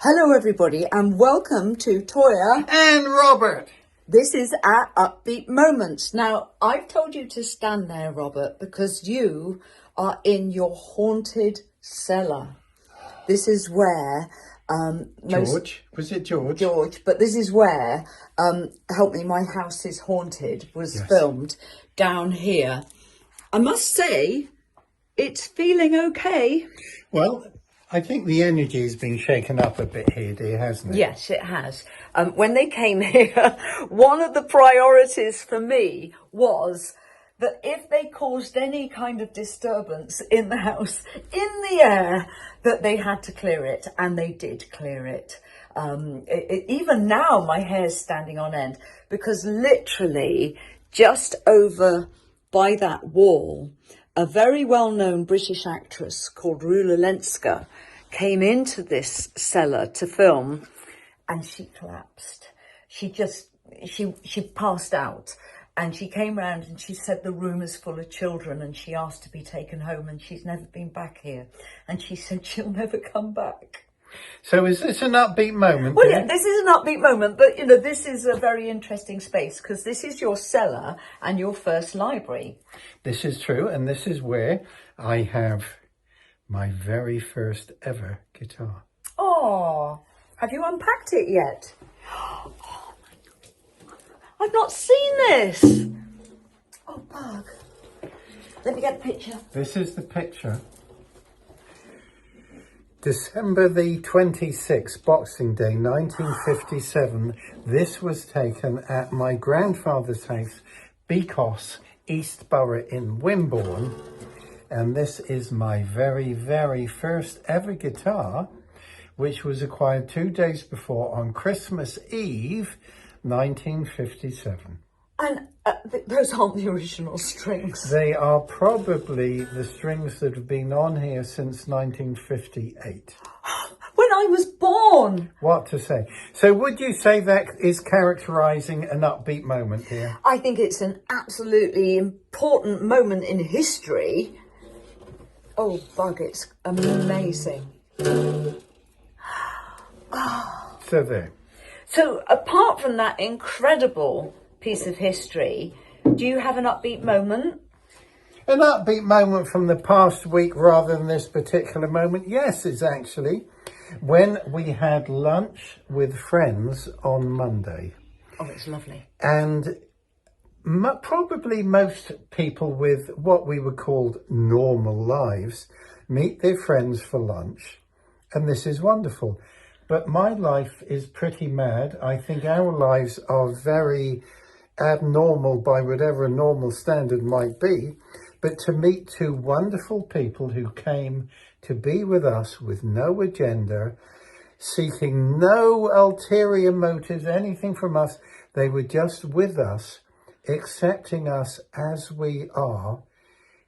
Hello everybody and welcome to Toyah. And Robert. This is our Upbeat Moments. Now, I've told you to stand there, Robert, because you are in your haunted cellar. This is where Was it George? George, but this is where Help Me, My House is Haunted was filmed down here. I must say, it's feeling okay. Well, I think the energy has been shaken up a bit here, dear, hasn't it? Yes, it has. When they came here, one of the priorities for me was that if they caused any kind of disturbance in the house, in the air, that they had to clear it, and they did clear it. Even now, my hair's standing on end, because literally just over by that wall, a very well-known British actress called Rula Lenska came into this cellar to film, and she collapsed. She passed out, and she came round and she said the room is full of children, and she asked to be taken home, and she's never been back here, and she said she'll never come back. So is this an upbeat moment? Well, yeah, this is an upbeat moment, but this is a very interesting space because this is your cellar and your first library. This is true, and this is where I have my very first ever guitar. Oh, have you unpacked it yet? Oh, I've not seen this. Oh, bug. Let me get the picture. This is the picture. December the 26th, Boxing Day, 1957. This was taken at my grandfather's house, Beacos, East Borough in Wimborne. And this is my very, very first ever guitar, which was acquired 2 days before on Christmas Eve, 1957. And those aren't the original strings. They are probably the strings that have been on here since 1958. When I was born. What to say? So would you say that is characterising an upbeat moment here? I think it's an absolutely important moment in history. Oh, bug, it's amazing. So there. So apart from that incredible piece of history, do you have an upbeat moment? An upbeat moment from the past week rather than this particular moment? Yes, it's actually when we had lunch with friends on Monday. Oh, it's lovely. And probably most people with what we would call normal lives meet their friends for lunch. And this is wonderful. But my life is pretty mad. I think our lives are very abnormal by whatever a normal standard might be. But to meet two wonderful people who came to be with us with no agenda, seeking no ulterior motives, anything from us, they were just with us, accepting us as we are.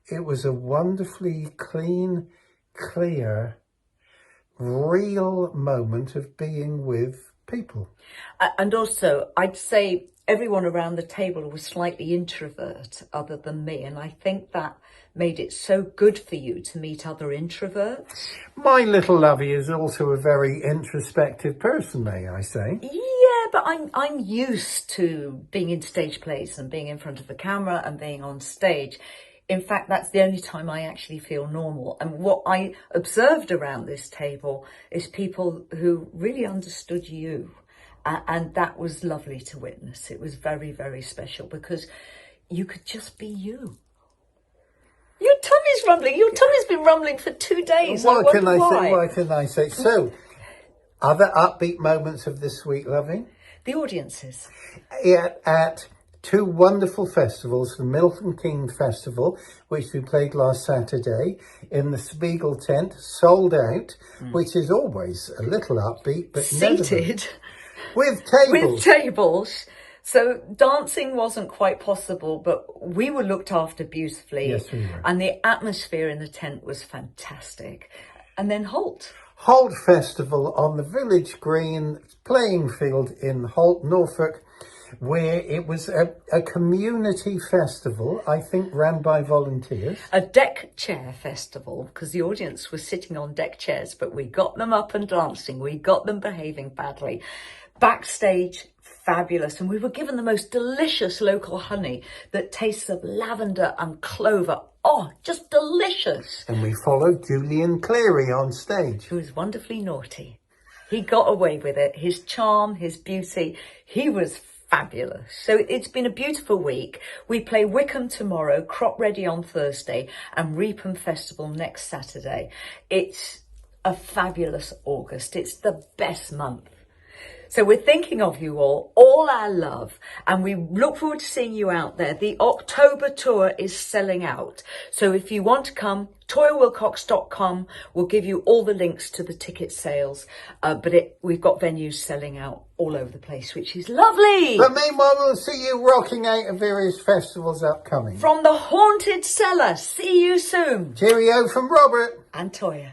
It was a wonderfully clean, clear, real moment of being with people. And also, I'd say everyone around the table was slightly introvert other than me. And I think that made it so good for you to meet other introverts. My little lovey is also a very introspective person, may I say. Yeah, but I'm used to being in stage plays and being in front of the camera and being on stage. In fact, that's the only time I actually feel normal. And what I observed around this table is people who really understood you. And that was lovely to witness. It was very, very special because you could just be you. Your tummy's rumbling. Your tummy's been rumbling for 2 days. What can I say? So, other upbeat moments of this week, lovey? The audiences. At two wonderful festivals, the Milton Keynes Festival, which we played last Saturday, in the Spiegel tent, sold out, which is always a little upbeat, but seated. With tables. With tables. So dancing wasn't quite possible, but we were looked after beautifully. Yes, we were. And the atmosphere in the tent was fantastic. And then Holt Festival on the Village Green playing field in Holt, Norfolk. where it was a community festival, I think ran by volunteers. A deck chair festival, because the audience was sitting on deck chairs, but we got them up and dancing. We got them behaving badly. Backstage, fabulous. And we were given the most delicious local honey that tastes of lavender and clover. Oh, just delicious. And we followed Julian Cleary on stage. Who was wonderfully naughty. He got away with it. His charm, his beauty, he was fabulous. So it's been a beautiful week. We play Wickham tomorrow, Crop Ready on Thursday, and Reepham Festival next Saturday. It's a fabulous August. It's the best month. So we're thinking of you all our love, and we look forward to seeing you out there. The October tour is selling out. So if you want to come, toyahwilcox.com will give you all the links to the ticket sales. We've got venues selling out all over the place, which is lovely. But meanwhile, we'll see you rocking out at various festivals upcoming. From the Haunted Cellar, see you soon. Cheerio from Robert and Toyah.